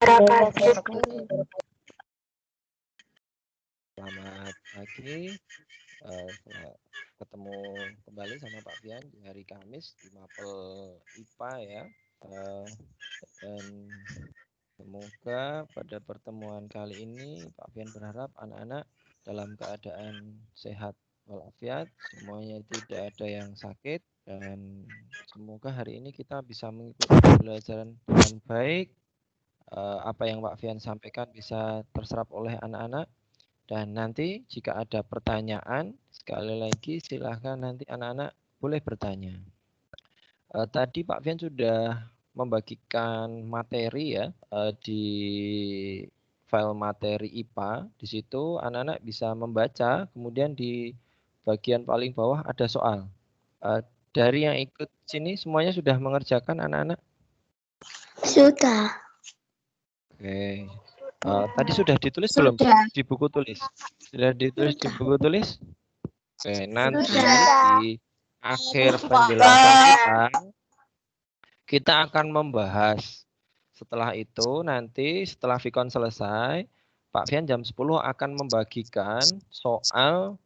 Selamat pagi. Ketemu kembali sama Pak Fian di hari Kamis di Mapel IPA ya. Dan semoga pada pertemuan kali ini Pak Fian berharap anak-anak dalam keadaan sehat walafiat, semuanya tidak ada yang sakit, dan semoga hari ini kita bisa mengikuti pembelajaran dengan baik. Apa yang Pak Fian sampaikan bisa terserap oleh anak-anak, dan nanti jika ada pertanyaan, sekali lagi silahkan nanti anak-anak boleh bertanya. Tadi Pak Fian sudah membagikan materi ya di file materi IPA. Di situ anak-anak bisa membaca, kemudian di bagian paling bawah ada soal. Dari yang ikut sini semuanya sudah mengerjakan anak-anak? Sudah. Oke. Tadi sudah ditulis belum di buku tulis? Sudah ditulis di buku tulis? Oke, nanti di akhir penjelasan kita akan membahas. Setelah itu nanti setelah Vicon selesai, Pak Fian jam 10 akan membagikan soal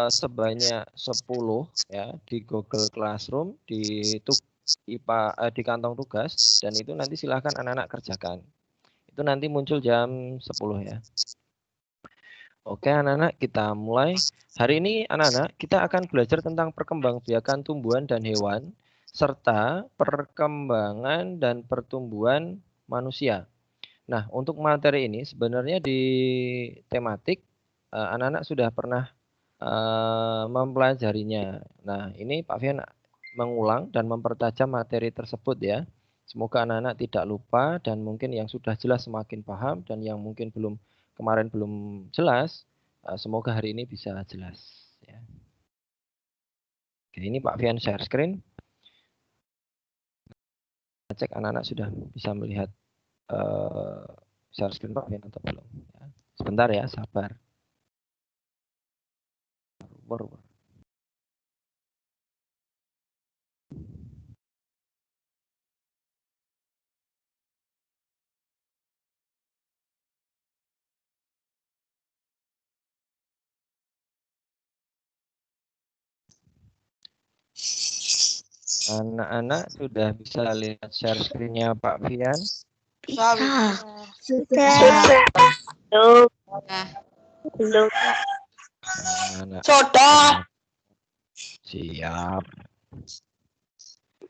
sebanyak 10 ya di Google Classroom di IPA di kantong tugas, dan itu nanti silahkan anak-anak kerjakan. Itu nanti muncul jam 10 ya. Oke anak-anak, kita mulai. Hari ini anak-anak kita akan belajar tentang perkembangbiakan tumbuhan dan hewan serta perkembangan dan pertumbuhan manusia. Nah, untuk materi ini sebenarnya di tematik anak-anak sudah pernah mempelajarinya. Nah, ini Pak Fian mengulang dan mempertajam materi tersebut ya. Semoga anak-anak tidak lupa, dan mungkin yang sudah jelas semakin paham, dan yang mungkin kemarin belum jelas, semoga hari ini bisa jelas ya. Oke, ini Pak Fian share screen. Cek anak-anak sudah bisa melihat share screen Pak Fian atau belum ya. Sebentar ya, sabar. Anak-anak sudah bisa lihat share screen-nya Pak Fian? Sudah. Belum. Sudah. Siap.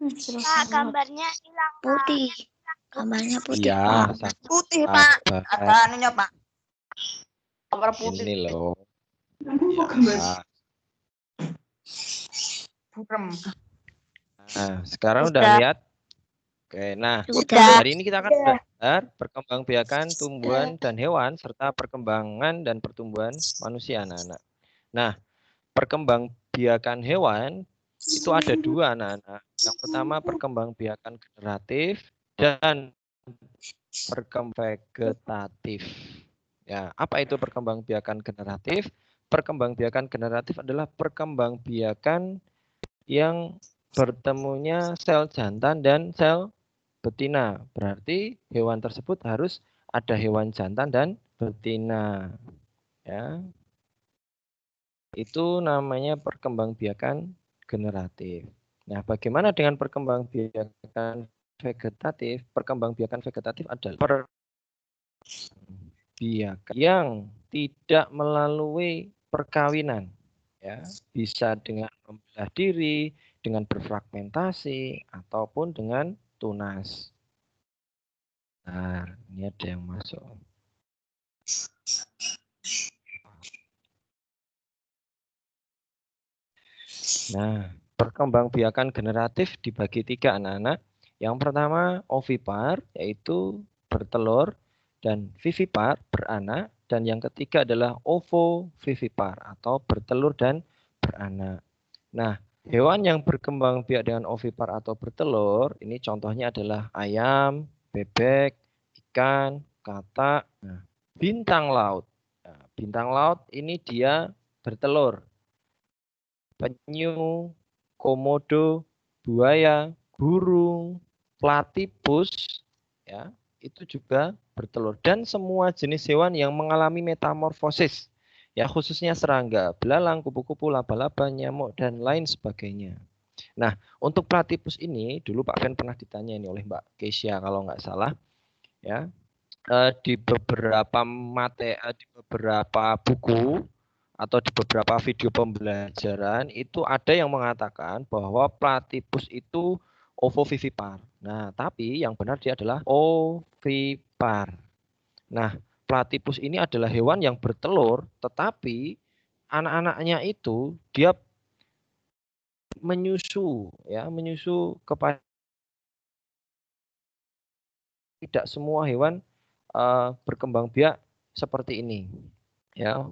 Pak, gambarnya hilang. Putih. Gambarnya putih. Iya, Putih, Pak. sabar. Ada anunya, Pak. Gambar putih. Ini loh. Ya. Burem. Nah, sekarang udah lihat? Oke, nah Sudah. hari ini kita akan belajar perkembangbiakan tumbuhan dan hewan serta perkembangan dan pertumbuhan manusia, anak-anak. Nah, perkembangbiakan hewan itu ada dua, anak-anak. Yang pertama perkembangbiakan generatif dan perkembang vegetatif. Ya, apa itu perkembangbiakan generatif? Perkembangbiakan generatif adalah perkembangbiakan yang bertemunya sel jantan dan sel betina. Berarti hewan tersebut harus ada hewan jantan dan betina. Ya. Itu namanya perkembangbiakan generatif. Nah, bagaimana dengan perkembangbiakan vegetatif? Perkembangbiakan vegetatif adalah perkembangbiakan yang tidak melalui perkawinan. Ya, bisa dengan membelah diri, dengan berfragmentasi, ataupun dengan tunas. Nah, ini ada yang masuk. Nah, perkembangbiakan generatif dibagi tiga, anak-anak. Yang pertama ovipar, yaitu bertelur, dan vivipar, beranak, dan yang ketiga adalah ovovivipar atau bertelur dan beranak. Nah, hewan yang berkembang biak dengan ovipar atau bertelur, ini contohnya adalah ayam, bebek, ikan, katak, bintang laut. Nah, bintang laut ini dia bertelur. Penyu, komodo, buaya, burung, platypus, ya, itu juga bertelur. Dan semua jenis hewan yang mengalami metamorfosis, ya khususnya serangga, belalang, kupu-kupu, laba-laba, nyamuk, dan lain sebagainya. Nah, untuk platypus ini dulu Pak Fen pernah ditanya ini oleh Mbak Kesia kalau nggak salah, ya di beberapa di beberapa buku atau di beberapa video pembelajaran itu ada yang mengatakan bahwa platypus itu ovovivipar. Nah, tapi yang benar dia adalah ovipar. Nah, platypus ini adalah hewan yang bertelur, tetapi anak-anaknya itu dia menyusu, ya, menyusu kepada tidak semua hewan berkembang biak seperti ini, ya.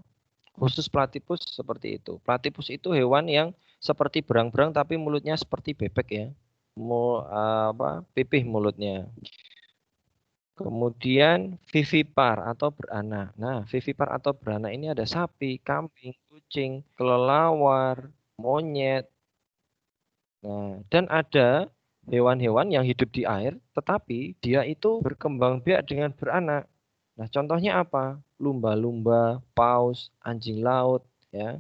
Khusus platypus seperti itu. Platypus itu hewan yang seperti berang-berang tapi mulutnya seperti bebek ya. Pipih mulutnya. Kemudian vivipar atau beranak. Nah, vivipar atau beranak ini ada sapi, kambing, kucing, kelelawar, monyet. Nah, dan ada hewan-hewan yang hidup di air, tetapi dia itu berkembang biak dengan beranak. Nah, contohnya apa? Lumba-lumba, paus, anjing laut, ya.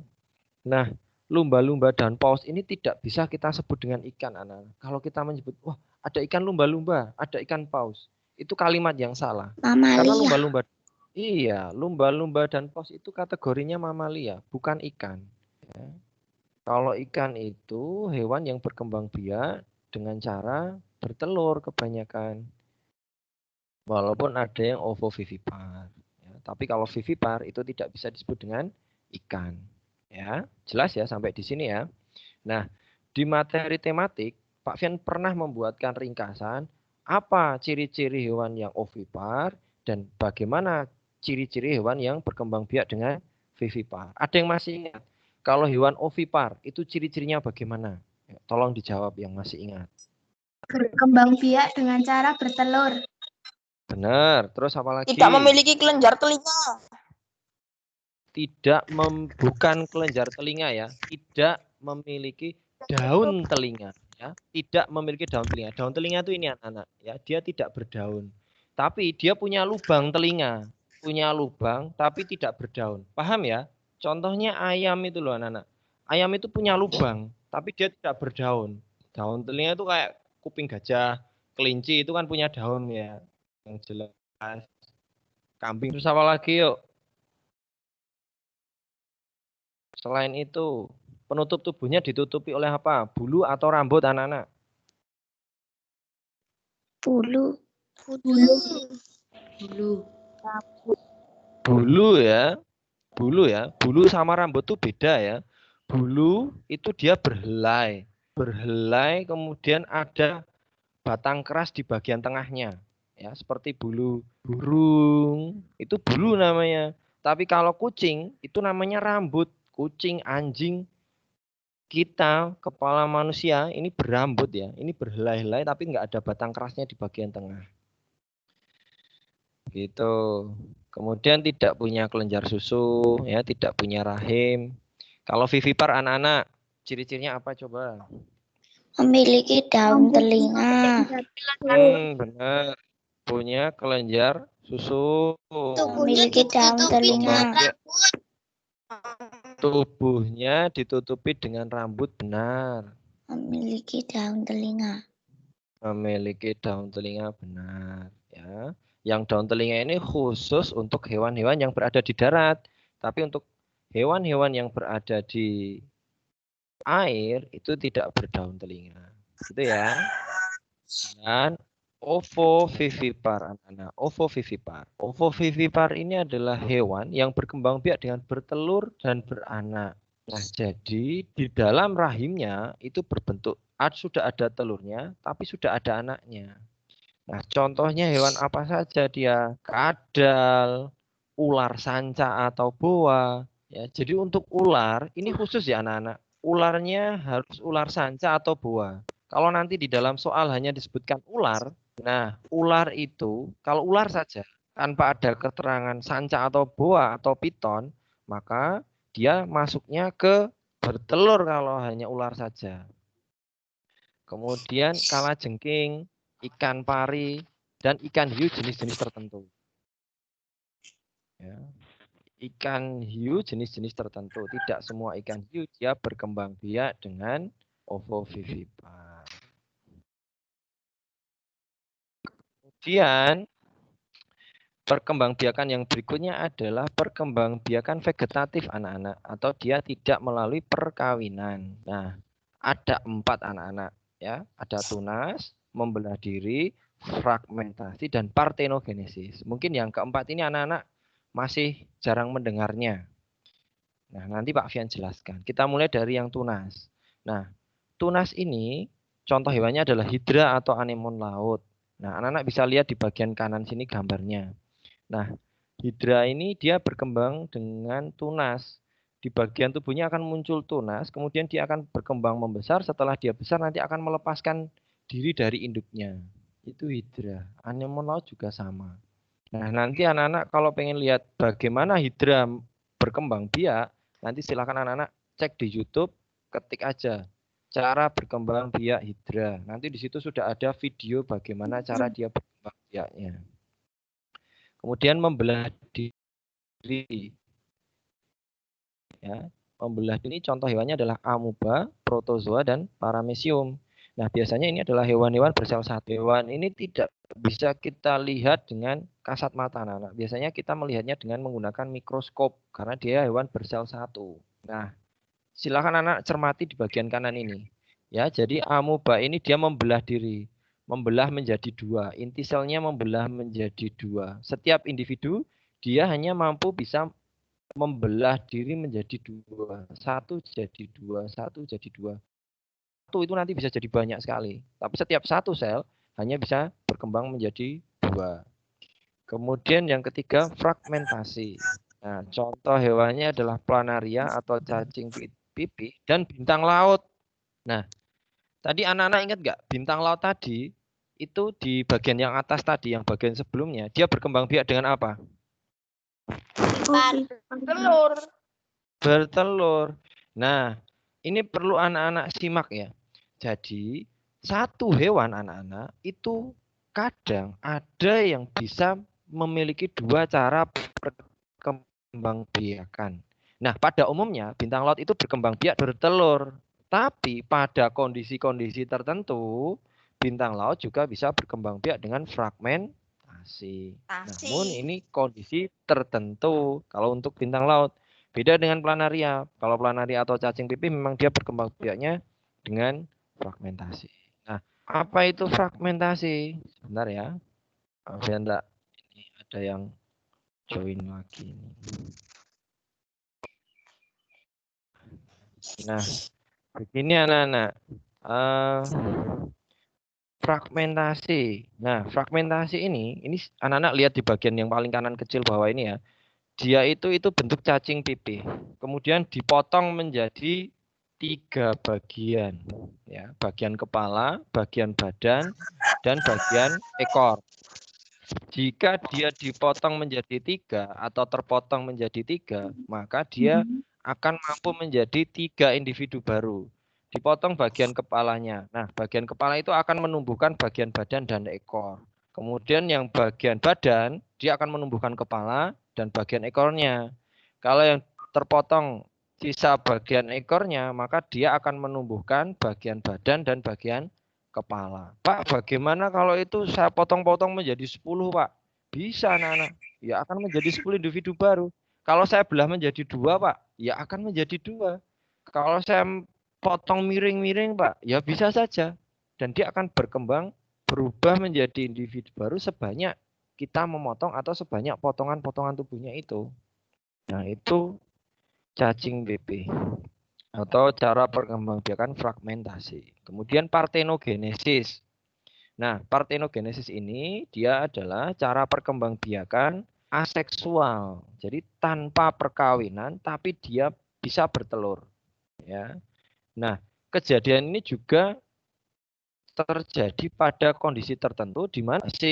Nah, lumba-lumba dan paus ini tidak bisa kita sebut dengan ikan, anak-anak. Kalau kita menyebut, wah, ada ikan lumba-lumba, ada ikan paus, itu kalimat yang salah. Karena Mamalia. lumba-lumba, iya, lumba-lumba dan paus itu kategorinya mamalia, bukan ikan. Ya. Kalau ikan itu hewan yang berkembang biak dengan cara bertelur kebanyakan. Walaupun ada yang ovovivipar. Ya, tapi kalau vivipar itu tidak bisa disebut dengan ikan. Ya, jelas ya sampai di sini ya. Nah, di materi tematik, Pak Fian pernah membuatkan ringkasan apa ciri-ciri hewan yang ovipar dan bagaimana ciri-ciri hewan yang berkembang biak dengan vivipar. Ada yang masih ingat? Kalau hewan ovipar itu ciri-cirinya bagaimana? Ya, tolong dijawab yang masih ingat. Berkembang biak dengan cara bertelur. Benar. Terus apa lagi? Tidak memiliki kelenjar telinga. Bukan kelenjar telinga ya. Tidak memiliki daun telinga. Ya. Tidak memiliki daun telinga. Daun telinga itu ini anak-anak. Ya, dia tidak berdaun. Tapi dia punya lubang telinga. Punya lubang tapi tidak berdaun. Paham ya? Contohnya ayam itu loh anak-anak. Ayam itu punya lubang tapi dia tidak berdaun. Daun telinga itu kayak kuping gajah. Kelinci itu kan punya daun ya. Yang jelas. Kambing terus apa lagi yuk? Selain itu, penutup tubuhnya ditutupi oleh apa? Bulu atau rambut anak-anak? Bulu. Bulu ya. Bulu ya. Bulu sama rambut itu beda ya. Bulu itu dia berhelai. Berhelai kemudian ada batang keras di bagian tengahnya. Ya, seperti bulu burung. Itu bulu namanya. Tapi kalau kucing itu namanya rambut. Kucing, anjing, kita, kepala manusia ini berambut ya. Ini berhelai-helai tapi nggak ada batang kerasnya di bagian tengah. Gitu. Kemudian tidak punya kelenjar susu, ya, tidak punya rahim. Kalau vivipar anak-anak, ciri-cirinya apa coba? Memiliki daun telinga. Benar. Punya kelenjar susu. Memiliki daun telinga. Tubuhnya ditutupi dengan rambut, benar. Memiliki daun telinga. Memiliki daun telinga, benar. Ya. Yang daun telinga ini khusus untuk hewan-hewan yang berada di darat. Tapi untuk hewan-hewan yang berada di air itu tidak berdaun telinga. Gitu ya. Dan ovovivipar, anak-anak. Ovovivipar. Ovovivipar ini adalah hewan yang berkembang biak dengan bertelur dan beranak. Nah, jadi di dalam rahimnya itu berbentuk sudah ada telurnya, tapi sudah ada anaknya. Nah, contohnya hewan apa saja dia? Kadal, ular sanca atau boa. Ya, jadi untuk ular ini khusus ya anak-anak. Ularnya harus ular sanca atau boa. Kalau nanti di dalam soal hanya disebutkan ular, nah ular itu kalau ular saja tanpa ada keterangan sanca atau boa atau piton, maka dia masuknya ke bertelur kalau hanya ular saja. Kemudian kalajengking, ikan pari, dan ikan hiu jenis-jenis tertentu. Ya. Ikan hiu jenis-jenis tertentu. Tidak semua ikan hiu dia berkembang biak dengan ovovivipar. Kemudian perkembangbiakan yang berikutnya adalah perkembangbiakan vegetatif anak-anak atau dia tidak melalui perkawinan. Nah, ada 4 anak-anak ya, ada tunas, membelah diri, fragmentasi dan partenogenesis. Mungkin yang keempat ini anak-anak masih jarang mendengarnya. Nah, nanti Pak Fian jelaskan. Kita mulai dari yang tunas. Nah, tunas ini contoh hewannya adalah hidra atau anemon laut. Nah, anak-anak bisa lihat di bagian kanan sini gambarnya. Nah, hidra ini dia berkembang dengan tunas. Di bagian tubuhnya akan muncul tunas, kemudian dia akan berkembang membesar. Setelah dia besar nanti akan melepaskan diri dari induknya. Itu hidra. Anemon laut juga sama. Nah, nanti anak-anak kalau pengen lihat bagaimana hidra berkembang biak, nanti silakan anak-anak cek di YouTube, ketik aja cara berkembang biak hidra. Nanti di situ sudah ada video bagaimana cara dia berkembang biaknya. Kemudian membelah diri. Ya, membelah diri contoh hewannya adalah amuba, protozoa dan paramecium. Nah, biasanya ini adalah hewan-hewan bersel satu. Hewan ini tidak bisa kita lihat dengan kasat mata anak-anak. Biasanya kita melihatnya dengan menggunakan mikroskop karena dia hewan bersel satu. Nah, silakan anak cermati di bagian kanan ini. Ya, jadi amuba ini dia membelah diri, membelah menjadi 2. Inti selnya membelah menjadi 2. Setiap individu dia hanya mampu bisa membelah diri menjadi 2. 1 jadi 2, 1 jadi 2. 1 itu nanti bisa jadi banyak sekali. Tapi setiap satu sel hanya bisa berkembang menjadi 2. Kemudian yang ketiga fragmentasi. Nah, contoh hewannya adalah planaria atau cacing pipih dan bintang laut. Nah, tadi anak-anak ingat nggak bintang laut tadi itu di bagian yang atas tadi, yang bagian sebelumnya, dia berkembang biak dengan apa? Telur. Bertelur. Nah, ini perlu anak-anak simak ya. Jadi, satu hewan anak-anak itu kadang ada yang bisa memiliki 2 cara berkembangbiakan. Nah, pada umumnya bintang laut itu berkembang biak bertelur. Tapi pada kondisi-kondisi tertentu, bintang laut juga bisa berkembang biak dengan fragmentasi. Namun ini kondisi tertentu kalau untuk bintang laut. Beda dengan planaria. Kalau planaria atau cacing pipih memang dia berkembang biaknya dengan fragmentasi. Nah, apa itu fragmentasi? Sebentar ya. Biar enggak ini ada yang join lagi. Nah, begini anak-anak. Fragmentasi. Nah, fragmentasi ini anak-anak lihat di bagian yang paling kanan kecil bawah ini ya. Dia itu bentuk cacing pipih. Kemudian dipotong menjadi 3 bagian. Ya, bagian kepala, bagian badan, dan bagian ekor. Jika dia dipotong menjadi 3 atau terpotong menjadi 3, maka dia akan mampu menjadi 3 individu baru. Dipotong bagian kepalanya. Nah, bagian kepala itu akan menumbuhkan bagian badan dan ekor. Kemudian yang bagian badan, dia akan menumbuhkan kepala dan bagian ekornya. Kalau yang terpotong sisa bagian ekornya, maka dia akan menumbuhkan bagian badan dan bagian kepala. Pak, bagaimana kalau itu saya potong-potong menjadi 10, Pak? Bisa, anak-anak. Ya akan menjadi 10 individu baru. Kalau saya belah menjadi 2, Pak, ya akan menjadi 2. Kalau saya potong miring-miring, Pak, ya bisa saja. Dan dia akan berkembang, berubah menjadi individu baru sebanyak kita memotong atau sebanyak potongan-potongan tubuhnya itu. Nah, itu cacing pipih atau cara perkembangbiakan fragmentasi. Kemudian partenogenesis. Nah, partenogenesis ini dia adalah cara perkembangbiakan aseksual. Jadi tanpa perkawinan tapi dia bisa bertelur, ya. Nah, kejadian ini juga terjadi pada kondisi tertentu di mana si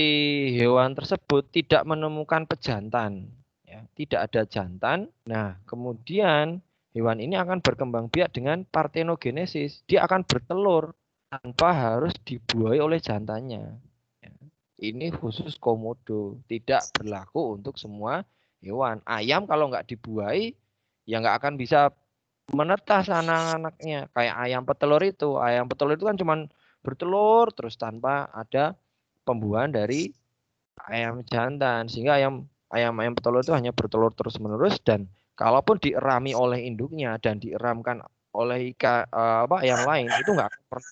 hewan tersebut tidak menemukan pejantan, ya, tidak ada jantan. Nah, kemudian hewan ini akan berkembang biak dengan partenogenesis. Dia akan bertelur tanpa harus dibuai oleh jantannya. Ini khusus komodo, tidak berlaku untuk semua hewan. Ayam kalau nggak dibuai, ya nggak akan bisa menetas anak-anaknya. Kayak ayam petelur itu. Ayam petelur itu kan cuman bertelur terus tanpa ada pembuahan dari ayam jantan. Sehingga ayam petelur itu hanya bertelur terus-menerus, dan kalaupun dierami oleh induknya dan dieramkan oleh ayam lain, itu nggak akan pernah.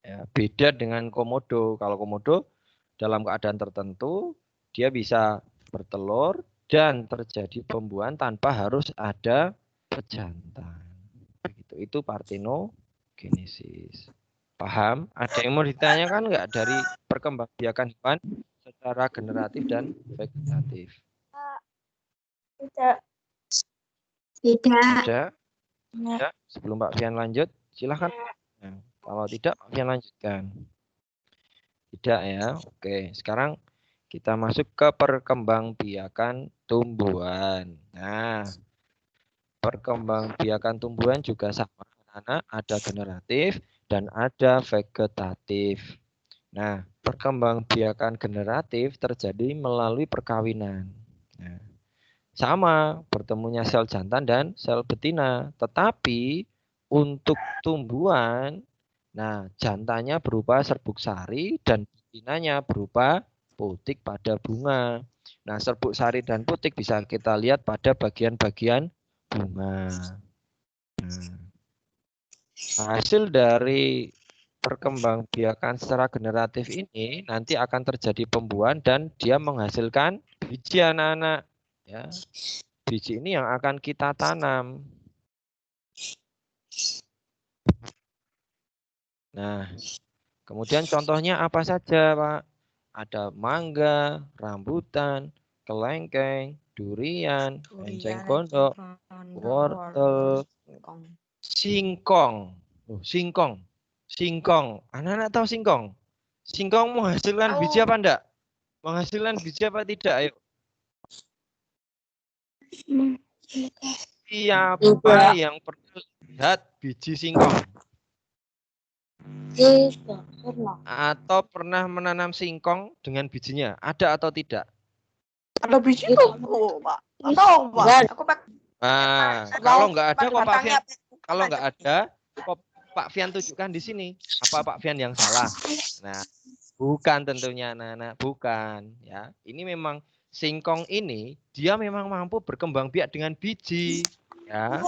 Ya, beda dengan komodo. Kalau komodo dalam keadaan tertentu dia bisa bertelur dan terjadi pembuahan tanpa harus ada pejantan. Begitu. Itu partenogenesis. Paham? Ada yang mau ditanyakan nggak dari perkembangbiakan hewan secara generatif dan vegetatif? Tidak. Ada? Ada? Sebelum Pak Fian lanjut, silahkan. Nah, kalau tidak, Pak Fian lanjutkan. Tidak ya. Oke, sekarang kita masuk ke perkembangbiakan tumbuhan. Nah, perkembangbiakan tumbuhan juga sama. Ada generatif dan ada vegetatif. Nah, perkembangbiakan generatif terjadi melalui perkawinan. Nah, sama bertemunya sel jantan dan sel betina. Tetapi untuk tumbuhan, nah jantannya berupa serbuk sari dan betinanya berupa putik pada bunga. Nah, serbuk sari dan putik bisa kita lihat pada bagian-bagian bunga. Nah, hasil dari perkembangbiakan secara generatif ini nanti akan terjadi pembuahan dan dia menghasilkan biji anak-anak. Ya, biji ini yang akan kita tanam. Nah, kemudian contohnya apa saja, Pak? Ada mangga, rambutan, kelengkeng, durian, enceng gondok, wortel, singkong. Singkong. Singkong. Anak-anak tahu singkong? Singkong menghasilkan biji apa enggak? Menghasilkan biji apa tidak? Ayo. Siapa yang pernah lihat biji singkong? Atau pernah menanam singkong dengan bijinya? Ada atau tidak? Ada biji tuh, Pak. Atau Pak? Aku pakai. Nah, kalau nggak ada kok Pak Fian. Kalau nggak ada, kok Pak Fian tunjukkan di sini. Apa Pak Fian yang salah? Nah, bukan tentunya, anak-anak, bukan. Ya, ini memang singkong ini dia memang mampu berkembang biak dengan biji. Ya,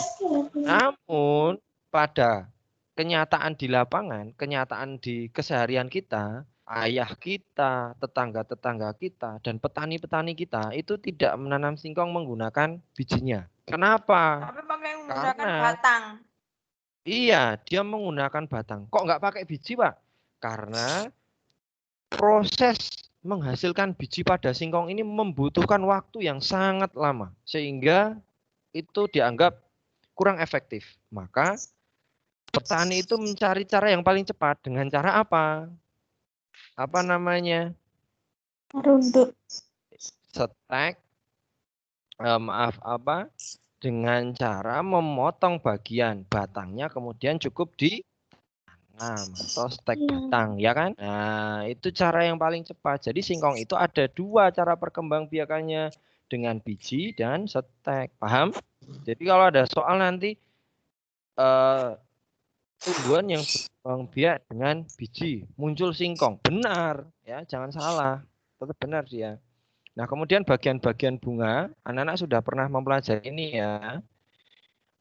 namun pada kenyataan di lapangan, kenyataan di keseharian kita, ayah kita, tetangga-tetangga kita, dan petani-petani kita itu tidak menanam singkong menggunakan bijinya. Kenapa? Tapi pakai menggunakan Karena batang. iya, dia menggunakan batang. Kok nggak pakai biji, Pak? Karena proses menghasilkan biji pada singkong ini membutuhkan waktu yang sangat lama, sehingga itu dianggap kurang efektif. Maka petani itu mencari cara yang paling cepat. Dengan cara apa? Apa namanya? Runduk. Setek. Dengan cara memotong bagian batangnya, kemudian cukup ditanam atau stek batang, ya kan? Nah, itu cara yang paling cepat. Jadi singkong itu ada dua cara perkembangbiakannya, dengan biji dan setek. Paham? Jadi kalau ada soal nanti tumbuhan yang berkembang biak dengan biji muncul singkong, benar ya, jangan salah, tetap benar dia. Nah, kemudian bagian-bagian bunga, anak-anak sudah pernah mempelajari ini ya.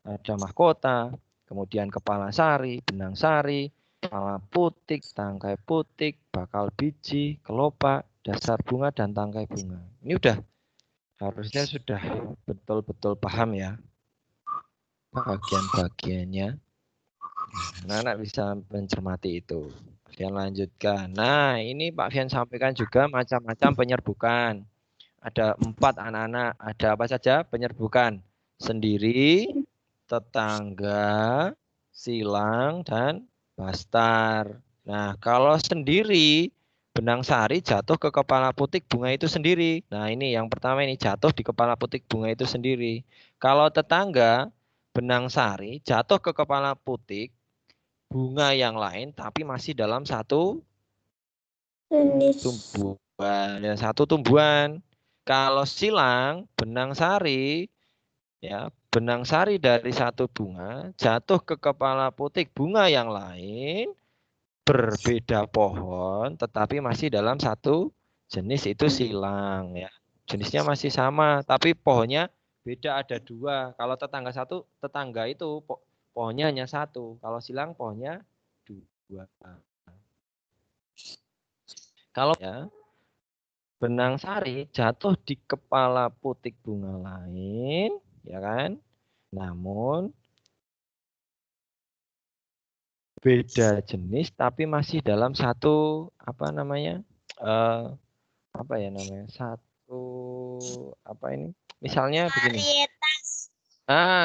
Ada mahkota, kemudian kepala sari, benang sari, kepala putik, tangkai putik, bakal biji, kelopak, dasar bunga, dan tangkai bunga. Ini harusnya sudah betul-betul paham ya bagian-bagiannya. Nah, anak bisa mencermati itu. Fian lanjutkan. Nah, ini Pak Fian sampaikan juga macam-macam penyerbukan. Ada 4 anak-anak. Ada apa saja penyerbukan? Sendiri, tetangga, silang, dan bastar. Nah, kalau sendiri, benang sari jatuh ke kepala putik bunga itu sendiri. Nah, ini yang pertama, ini jatuh di kepala putik bunga itu sendiri. Kalau tetangga, benang sari jatuh ke kepala putik bunga yang lain tapi masih dalam satu tumbuhan. Ya, satu tumbuhan. Kalau silang, benang sari, ya, benang sari dari satu bunga jatuh ke kepala putik bunga yang lain, berbeda pohon, tetapi masih dalam satu jenis, itu silang. Ya. Jenisnya masih sama, tapi pohonnya beda, ada dua. Kalau tetangga satu, tetangga itu pohonnya hanya satu. Kalau silang pohonnya dua. Kalau ya, benang sari jatuh di kepala putik bunga lain, ya kan? Namun beda jenis tapi masih dalam satu apa namanya? Apa ya namanya? Satu apa ini? Misalnya begini.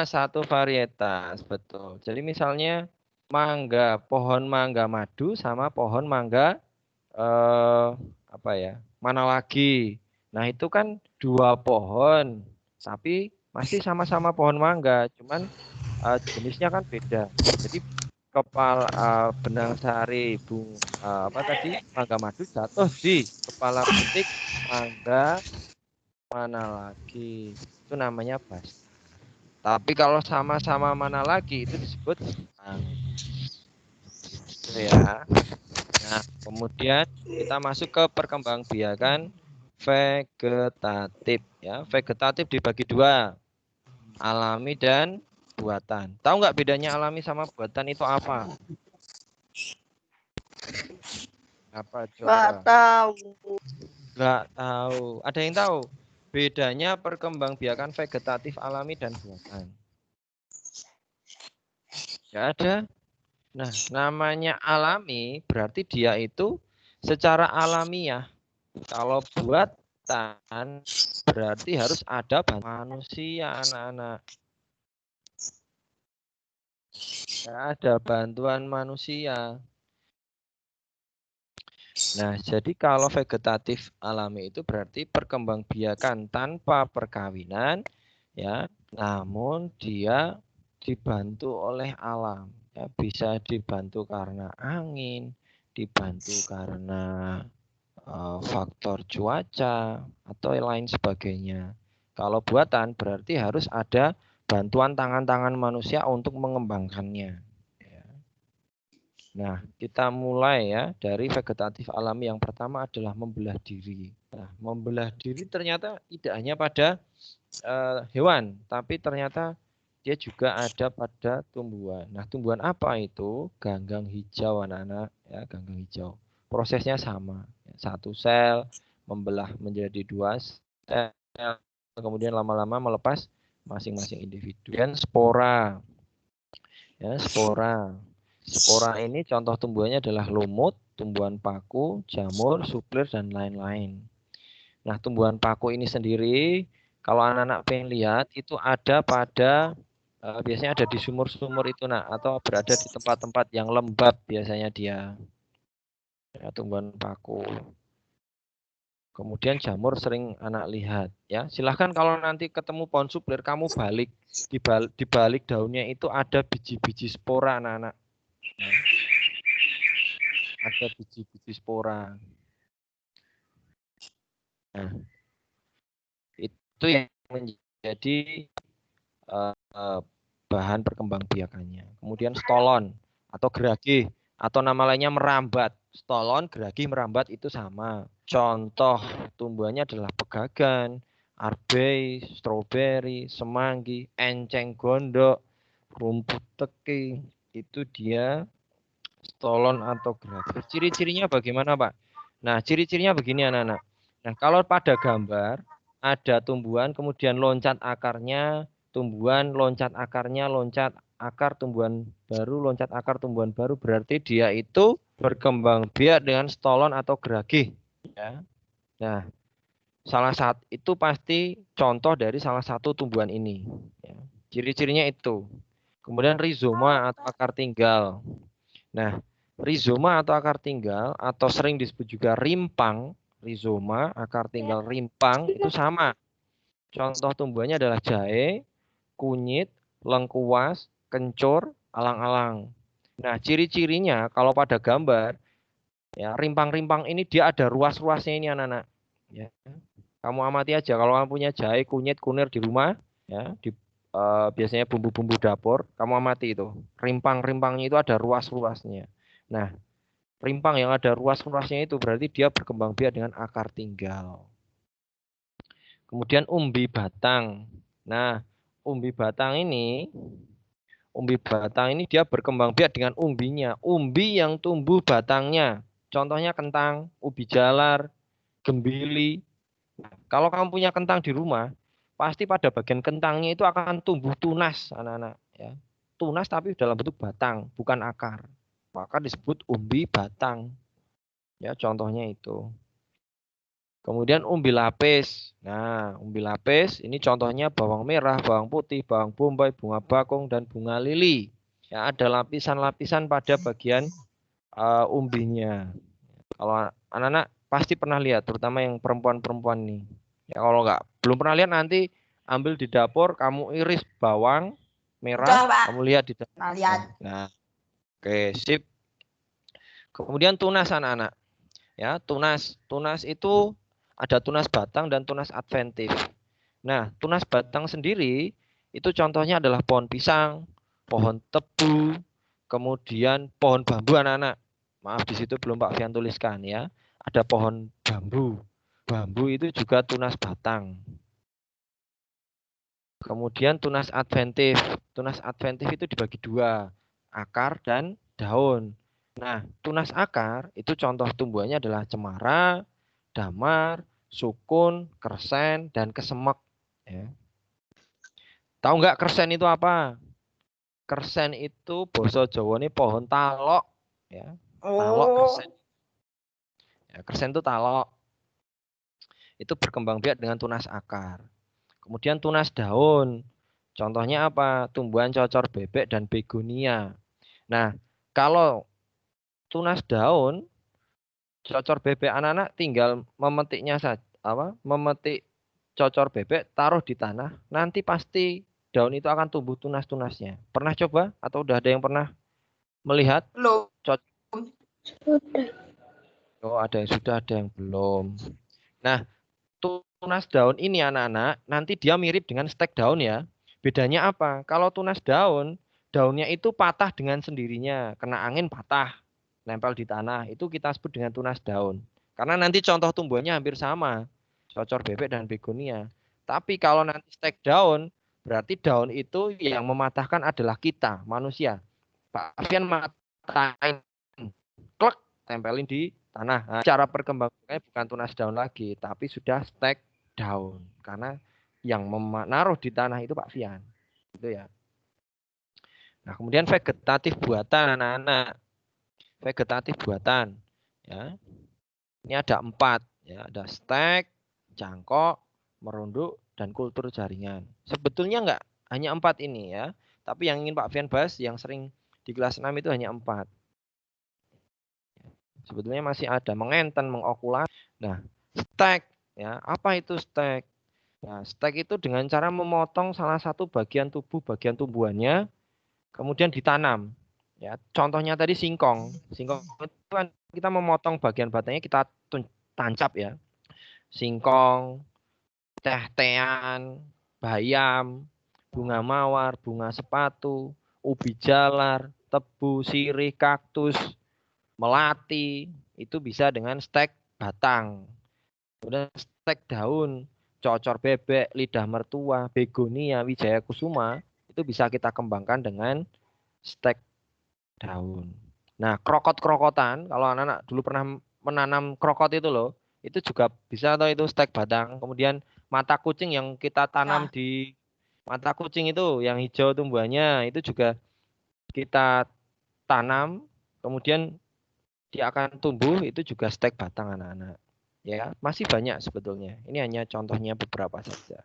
Satu varietas, betul. Jadi misalnya mangga, pohon mangga madu sama pohon mangga apa ya? Mana lagi? Nah, itu kan dua pohon, tapi masih sama-sama pohon mangga, cuman jenisnya kan beda. Jadi kepala benang sari apa tadi? Mangga madu jatuh di kepala putik mangga mana lagi? Itu namanya bas. Tapi kalau sama-sama mana lagi itu disebut gitu ya. Nah, kemudian kita masuk ke perkembangbiakan vegetatif ya. Vegetatif dibagi dua, alami dan buatan. Tahu nggak bedanya alami sama buatan itu apa? Apa coba? Nggak tahu. Nggak tahu. Ada yang tahu? Bedanya perkembangbiakan vegetatif alami dan buatan. Nggak ada. Nah, namanya alami berarti dia itu secara alamiah. Kalau buatan berarti harus ada manusia, anak-anak. Ada bantuan manusia. Nah, jadi kalau vegetatif alami itu berarti perkembangbiakan tanpa perkawinan, ya, namun dia dibantu oleh alam. Ya, bisa dibantu karena angin, dibantu karena faktor cuaca atau lain sebagainya. Kalau buatan berarti harus ada bantuan tangan-tangan manusia untuk mengembangkannya. Nah, kita mulai ya dari vegetatif alami. Yang pertama adalah membelah diri. Nah, membelah diri ternyata tidak hanya pada hewan, tapi ternyata dia juga ada pada tumbuhan. Nah, tumbuhan apa itu? Ganggang hijau, anak-anak, ya, ganggang hijau. Prosesnya sama. Satu sel membelah menjadi dua sel, kemudian lama-lama melepas masing-masing individu. Dan spora. Ya, spora. Spora ini contoh tumbuhannya adalah lumut, tumbuhan paku, jamur, suplir, dan lain-lain. Nah, tumbuhan paku ini sendiri, kalau anak-anak pengen lihat, itu ada pada, biasanya ada di sumur-sumur itu, nak, atau berada di tempat-tempat yang lembab biasanya dia. Ya, tumbuhan paku. Kemudian jamur sering anak lihat. Ya, silahkan kalau nanti ketemu pohon suplir, kamu balik. Di balik daunnya itu ada biji-biji spora, anak-anak. Nah, ada biji-biji spora. Nah, itu yang menjadi bahan perkembangbiakannya. Kemudian stolon atau geragi atau nama lainnya merambat. Stolon, geragi, merambat itu sama. Contoh tumbuhannya adalah pegagan, arbei, stroberi, semanggi, enceng gondok, rumput teki. Itu dia stolon atau geragi. Ciri-cirinya bagaimana, Pak? Nah, ciri-cirinya begini, anak-anak. Nah, kalau pada gambar ada tumbuhan, kemudian loncat akarnya, tumbuhan, loncat akarnya, loncat akar tumbuhan baru, loncat akar tumbuhan baru, berarti dia itu berkembang biak dengan stolon atau geragi. Ya. Nah, salah satu itu pasti contoh dari salah satu tumbuhan ini. Ya. Ciri-cirinya itu. Kemudian rizoma atau akar tinggal. Nah, rizoma atau akar tinggal atau sering disebut juga rimpang, rizoma, akar tinggal, rimpang itu sama. Contoh tumbuhannya adalah jahe, kunyit, lengkuas, kencur, alang-alang. Nah, ciri-cirinya kalau pada gambar, ya rimpang-rimpang ini dia ada ruas-ruasnya ini anak-anak. Ya, kamu amati aja kalau kamu punya jahe, kunyit, kunir di rumah, ya, biasanya bumbu-bumbu dapur, kamu amati itu. Rimpang-rimpangnya itu ada ruas-ruasnya. Nah, rimpang yang ada ruas-ruasnya itu berarti dia berkembang biak dengan akar tinggal. Kemudian umbi batang. Nah, umbi batang ini dia berkembang biak dengan umbinya. Umbi yang tumbuh batangnya. Contohnya kentang, ubi jalar, gembili. Kalau kamu punya kentang di rumah, pasti pada bagian kentangnya itu akan tumbuh tunas, anak-anak. Ya. Tunas tapi dalam bentuk batang, bukan akar. Maka disebut umbi batang. Ya, contohnya itu. Kemudian umbi lapis. Nah, umbi lapis ini contohnya bawang merah, bawang putih, bawang bombay, bunga bakung, dan bunga lili. Ya, ada lapisan-lapisan pada bagian umbinya. Kalau anak-anak pasti pernah lihat, terutama yang perempuan-perempuan nih. Ya, kalau nggak belum pernah lihat nanti ambil di dapur, kamu iris bawang merah, Udah, Pak. kamu lihat di dapur. Nah, lihat. Nah, oke, sip. Kemudian tunas anak-anak. Ya, tunas itu ada tunas batang dan tunas adventif. Nah, tunas batang sendiri itu contohnya adalah pohon pisang, pohon tebu, kemudian pohon bambu anak-anak. Maaf di situ belum Pak Fian tuliskan ya. Ada pohon bambu. Bambu itu juga tunas batang. Kemudian tunas adventif. Tunas adventif itu dibagi dua, akar dan daun. Nah, tunas akar itu contoh tumbuhannya adalah cemara, damar, sukun, kersen, dan kesemek. Ya. Tahu nggak kersen itu apa? Kersen itu basa Jawa ini pohon talok. Ya. Talok Oh, kersen. Ya, kersen itu talok. Itu berkembang biak dengan tunas akar. Kemudian tunas daun. Contohnya apa? Tumbuhan cocor bebek dan begonia. Nah, kalau tunas daun, cocor bebek anak-anak tinggal memetiknya saja, memetik cocor bebek, taruh di tanah, nanti pasti daun itu akan tumbuh tunas-tunasnya. Pernah coba atau udah ada yang pernah melihat? belum. Sudah. Oh, ada yang sudah, ada yang belum. Nah, tunas daun ini anak-anak, nanti dia mirip dengan stek daun ya. Bedanya apa? Kalau tunas daun, daunnya itu patah dengan sendirinya, kena angin patah, nempel di tanah. Itu kita sebut dengan tunas daun. Karena nanti contoh tumbuhannya hampir sama, cocor bebek dan begonia. Tapi kalau nanti stek daun, berarti daun itu yang mematahkan adalah kita, manusia. Pak Alfian matahin, klek, tempelin di tanah. Nah, cara perkembangannya bukan tunas daun lagi, tapi sudah stek daun. Karena yang menaruh di tanah itu Pak Fian. Itu ya. Nah, kemudian vegetatif buatan anak-anak. Vegetatif buatan. Ya. Ini ada 4. Ya, ada stek, jangkok, merunduk, dan kultur jaringan. Sebetulnya enggak hanya 4 ini ya. Tapi yang ingin Pak Fian bahas yang sering di kelas 6 itu hanya 4. Sebetulnya masih ada mengenten, mengokulasi. Nah, stek ya, apa itu stek? Nah, stek itu dengan cara memotong salah satu bagian tubuh, bagian tumbuhannya, kemudian ditanam. Ya, contohnya tadi singkong. Singkong itu kan kita memotong bagian batangnya kita tancap ya. Singkong, teh-tehan, bayam, bunga mawar, bunga sepatu, ubi jalar, tebu, sirih, kaktus, melati, itu bisa dengan stek batang. Kemudian stek daun, cocor bebek, lidah mertua, begonia, wijaya kusuma, itu bisa kita kembangkan dengan stek daun. Nah, krokot-krokotan, kalau anak-anak dulu pernah menanam krokot itu loh, itu juga bisa atau itu stek batang. Kemudian mata kucing yang kita tanam di mata kucing itu, yang hijau tumbuhannya, itu juga kita tanam, kemudian dia akan tumbuh, itu juga stek batang anak-anak. Ya, masih banyak sebetulnya. Ini hanya contohnya beberapa saja.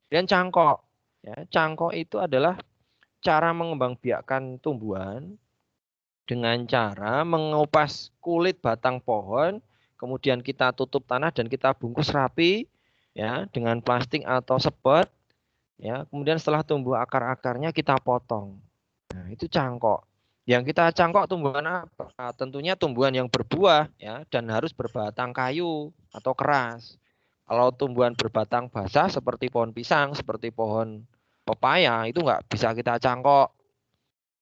Dan cangkok. Ya, cangkok itu adalah cara mengembangbiakkan tumbuhan dengan cara mengupas kulit batang pohon, kemudian kita tutup tanah dan kita bungkus rapi ya dengan plastik atau sepet ya. Kemudian setelah tumbuh akar-akarnya kita potong. Nah, itu cangkok. Yang kita cangkok tumbuhan apa? Tentunya tumbuhan yang berbuah ya dan harus berbatang kayu atau keras. Kalau tumbuhan berbatang basah seperti pohon pisang, seperti pohon pepaya itu nggak bisa kita cangkok.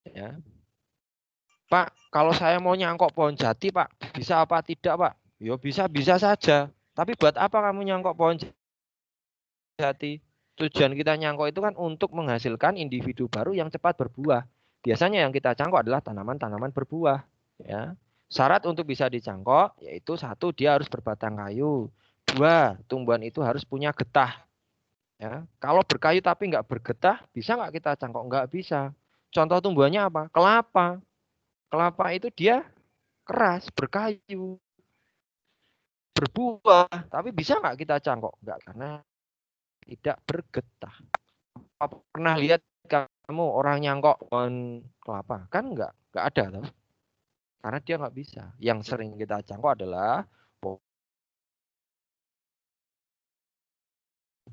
Ya. Pak, kalau saya mau nyangkok pohon jati, Pak, bisa apa tidak, Pak? Ya bisa saja. Tapi buat apa kamu nyangkok pohon jati? Tujuan kita nyangkok itu kan untuk menghasilkan individu baru yang cepat berbuah. Biasanya yang kita cangkok adalah tanaman-tanaman berbuah. Ya. Syarat untuk bisa dicangkok yaitu satu, dia harus berbatang kayu. Dua, tumbuhan itu harus punya getah. Ya. Kalau berkayu tapi nggak bergetah, bisa nggak kita cangkok? Nggak bisa. Contoh tumbuhannya apa? Kelapa. Kelapa itu dia keras, berkayu, berbuah, tapi bisa nggak kita cangkok? Nggak, karena tidak bergetah. Apa pernah lihat kamu orang nyangkok pohon kelapa? Kan nggak ada tuh. Karena dia nggak bisa. Yang sering kita cangkok adalah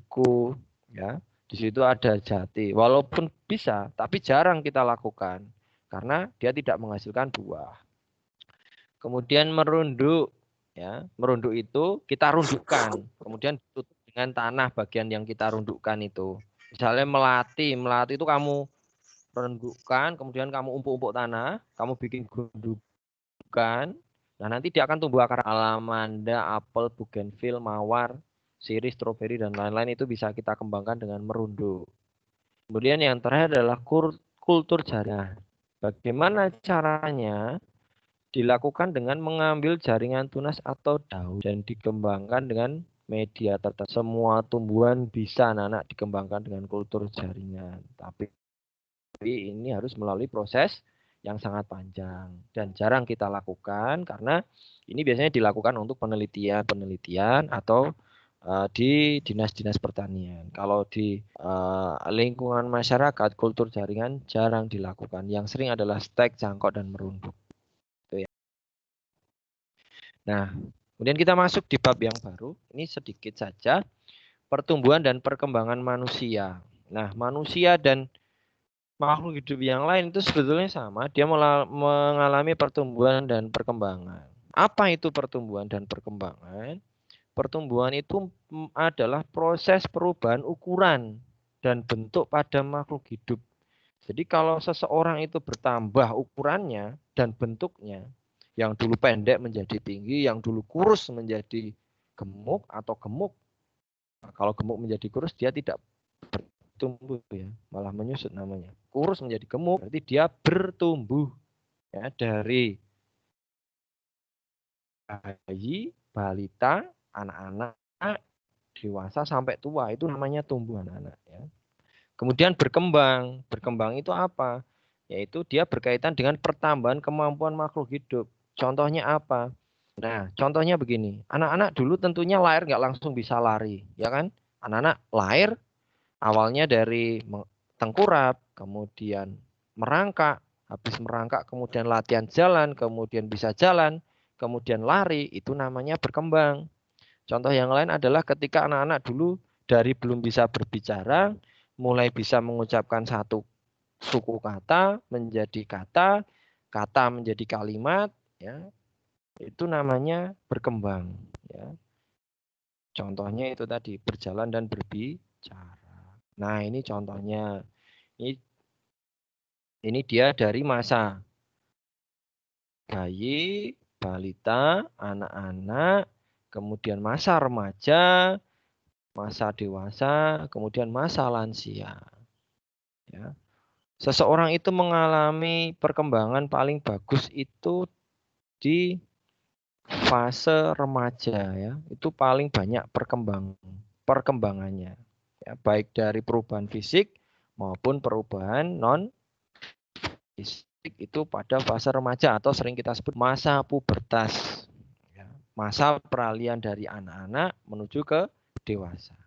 buku, ya. Di situ ada jati. Walaupun bisa, tapi jarang kita lakukan karena dia tidak menghasilkan buah. Kemudian merunduk, ya. Merunduk itu kita rundukkan, kemudian ditutup dengan tanah bagian yang kita rundukkan itu. Misalnya melati itu kamu rundukkan, kemudian kamu umpuk-umpuk tanah, kamu bikin gundukan. Nah, nanti dia akan tumbuh akar alamanda, apel, bougainville, mawar, sirih, stroberi, dan lain-lain itu bisa kita kembangkan dengan merunduk. Kemudian yang terakhir adalah kultur jaringan. Bagaimana caranya? Dilakukan dengan mengambil jaringan tunas atau daun dan dikembangkan dengan media tertentu. Semua tumbuhan bisa anak-anak dikembangkan dengan kultur jaringan. Tapi ini harus melalui proses yang sangat panjang dan jarang kita lakukan karena ini biasanya dilakukan untuk penelitian atau di dinas-dinas pertanian. Kalau di lingkungan masyarakat, kultur jaringan jarang dilakukan. Yang sering adalah stek, cangkok, dan merunduk. Itu ya. Nah, kemudian kita masuk di bab yang baru. Ini sedikit saja. Pertumbuhan dan perkembangan manusia. Nah, manusia dan makhluk hidup yang lain itu sebetulnya sama. Dia mengalami pertumbuhan dan perkembangan. Apa itu pertumbuhan dan perkembangan? Pertumbuhan itu adalah proses perubahan ukuran dan bentuk pada makhluk hidup. Jadi kalau seseorang itu bertambah ukurannya dan bentuknya, yang dulu pendek menjadi tinggi, yang dulu kurus menjadi gemuk atau gemuk. Nah, kalau gemuk menjadi kurus dia tidak bertumbuh ya, malah menyusut namanya. Kurus menjadi gemuk berarti dia bertumbuh ya, dari bayi, balita, anak-anak, dewasa sampai tua itu namanya tumbuh anak-anak ya. Kemudian berkembang. Berkembang itu apa? Yaitu dia berkaitan dengan pertambahan kemampuan makhluk hidup. Contohnya apa? Nah, contohnya begini. Anak-anak dulu tentunya lahir nggak langsung bisa lari, ya kan? Anak-anak lahir awalnya dari tengkurap, kemudian merangkak, habis merangkak kemudian latihan jalan, kemudian bisa jalan, kemudian lari, itu namanya berkembang. Contoh yang lain adalah ketika anak-anak dulu dari belum bisa berbicara, mulai bisa mengucapkan satu suku kata menjadi kata, kata menjadi kalimat, ya, itu namanya berkembang. Ya. Contohnya itu tadi berjalan dan berbicara. Nah ini contohnya. Ini dia dari masa bayi, balita, anak-anak, kemudian masa remaja, masa dewasa, kemudian masa lansia. Ya. Seseorang itu mengalami perkembangan paling bagus itu di fase remaja ya. Itu paling banyak perkembangannya. Ya, baik dari perubahan fisik maupun perubahan non fisik itu pada fase remaja atau sering kita sebut masa pubertas. Ya, masa peralihan dari anak-anak menuju ke dewasa.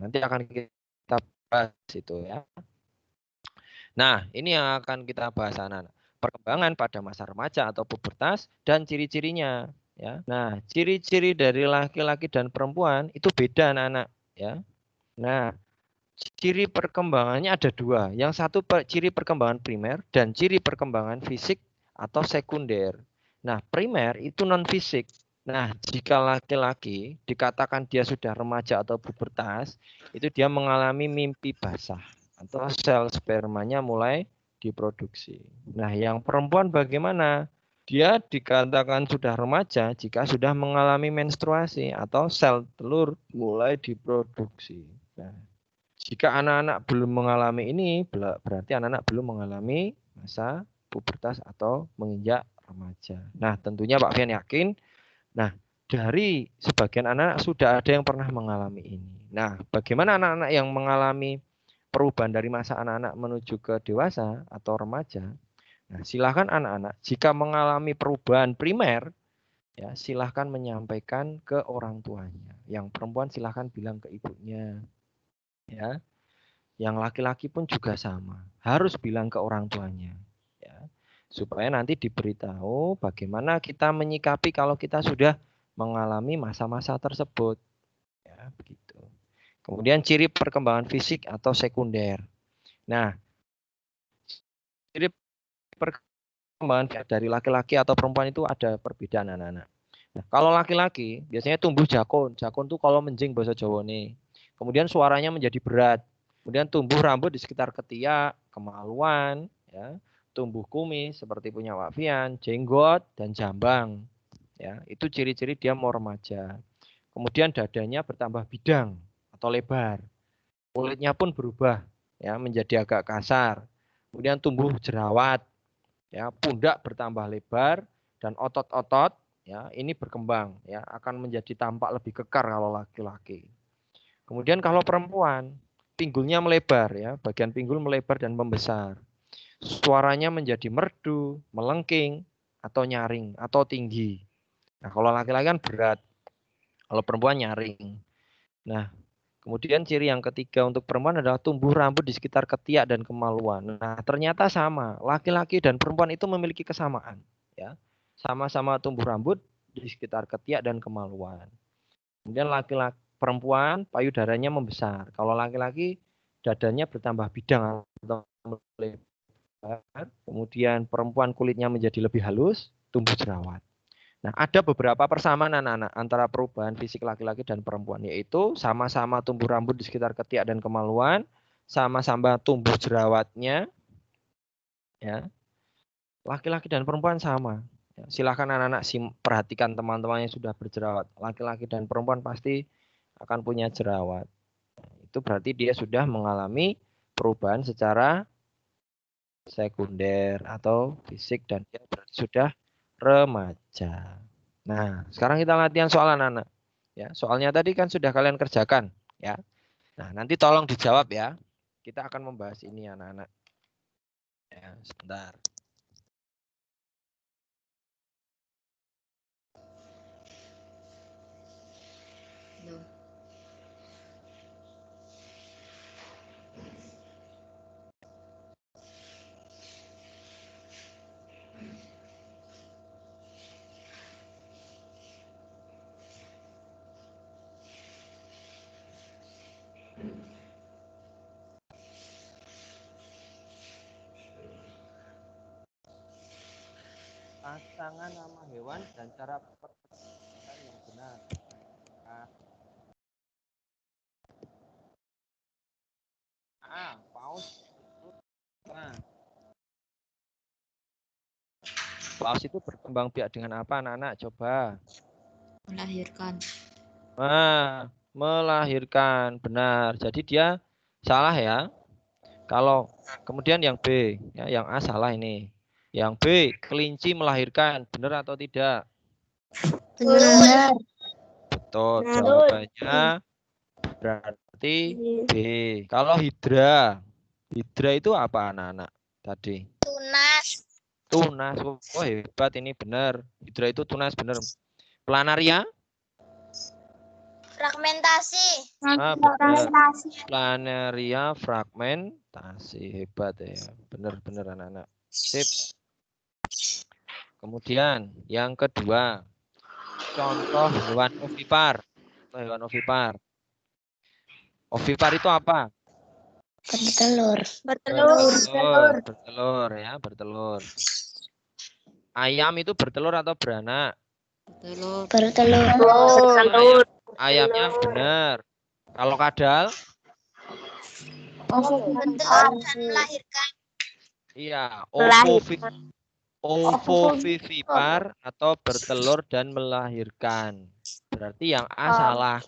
Nanti akan kita bahas itu ya. Nah, ini yang akan kita bahas anak-anak. Perkembangan pada masa remaja atau pubertas dan ciri-cirinya. Ya. Nah, ciri-ciri dari laki-laki dan perempuan itu beda anak-anak. Ya. Nah, ciri perkembangannya ada dua. Yang satu ciri perkembangan primer dan ciri perkembangan fisik atau sekunder. Nah, primer itu non fisik. Nah, jika laki-laki dikatakan dia sudah remaja atau pubertas, itu dia mengalami mimpi basah atau sel spermanya mulai diproduksi. Nah, yang perempuan bagaimana? Dia dikatakan sudah remaja jika sudah mengalami menstruasi atau sel telur mulai diproduksi. Nah, jika anak-anak belum mengalami ini, berarti anak-anak belum mengalami masa pubertas atau menginjak remaja. Nah, tentunya Pak Fian yakin, nah dari sebagian anak sudah ada yang pernah mengalami ini. Nah, bagaimana anak-anak yang mengalami perubahan dari masa anak-anak menuju ke dewasa atau remaja? Nah, silakan anak-anak jika mengalami perubahan primer, ya silahkan menyampaikan ke orang tuanya. Yang perempuan silahkan bilang ke ibunya, ya. Yang laki-laki pun juga sama, harus bilang ke orang tuanya, ya, supaya nanti diberitahu bagaimana kita menyikapi kalau kita sudah mengalami masa-masa tersebut, ya begitu. Kemudian ciri perkembangan fisik atau sekunder. Nah, ciri perkembangan dari laki-laki atau perempuan itu ada perbedaan anak-anak. Nah, kalau laki-laki biasanya tumbuh jakun. Jakun tuh kalau menjing bahasa Jawa nih. Kemudian suaranya menjadi berat. Kemudian tumbuh rambut di sekitar ketiak, kemaluan, ya. Tumbuh kumis seperti punya Pak Fian, jenggot dan jambang. Ya, itu ciri-ciri dia mau remaja. Kemudian dadanya bertambah bidang atau lebar. Kulitnya pun berubah ya menjadi agak kasar. Kemudian tumbuh jerawat, ya, pundak bertambah lebar dan otot-otot ya ini berkembang ya akan menjadi tampak lebih kekar kalau laki-laki. Kemudian kalau perempuan, pinggulnya melebar ya, bagian pinggul melebar dan membesar. Suaranya menjadi merdu, melengking atau nyaring atau tinggi. Nah, kalau laki-laki kan berat. Kalau perempuan nyaring. Nah, kemudian ciri yang ketiga untuk perempuan adalah tumbuh rambut di sekitar ketiak dan kemaluan. Nah, ternyata sama. Laki-laki dan perempuan itu memiliki kesamaan. Ya, sama-sama tumbuh rambut di sekitar ketiak dan kemaluan. Kemudian laki-laki perempuan payudaranya membesar. Kalau laki-laki dadanya bertambah bidang atau melebar. Kemudian perempuan kulitnya menjadi lebih halus, tumbuh jerawat. Nah, ada beberapa persamaan anak-anak antara perubahan fisik laki-laki dan perempuan, yaitu sama-sama tumbuh rambut di sekitar ketiak dan kemaluan, sama-sama tumbuh jerawatnya, ya. Laki-laki dan perempuan sama. Ya, silakan anak-anak perhatikan teman-teman yang sudah berjerawat. Laki-laki dan perempuan pasti akan punya jerawat. Itu berarti dia sudah mengalami perubahan secara sekunder atau fisik dan dia berarti sudah remaja. Nah, sekarang kita latihan soal anak-anak. Ya, soalnya tadi kan sudah kalian kerjakan, ya. Nah, nanti tolong dijawab ya. Kita akan membahas ini anak-anak. Ya, sebentar. Pasangan nama hewan dan cara perkembangan yang benar. Paus. Nah, paus itu berkembang biak dengan apa anak-anak? Coba. Melahirkan. Nah, melahirkan, benar. Jadi dia salah ya. Kalau kemudian yang B, ya, yang A salah ini. Yang B, kelinci melahirkan, benar atau tidak? Benar. Betul, jawabannya berarti B. Kalau hidra, hidra itu apa anak-anak tadi? Tunas. Tunas, oh hebat ini benar. Hidra itu tunas benar. Planaria? Fragmentasi. Fragmentasi. Planaria fragmentasi, hebat ya. Benar-benar anak-anak. Sip. Kemudian yang kedua, contoh hewan ovipar. Hewan ovipar. Ovipar itu apa? Bertelur. Bertelur ya, bertelur. Ayam itu bertelur atau beranak? Bertelur. Ayamnya benar. Kalau kadal? Iya, ovovivipar atau bertelur dan melahirkan. Berarti yang A salah,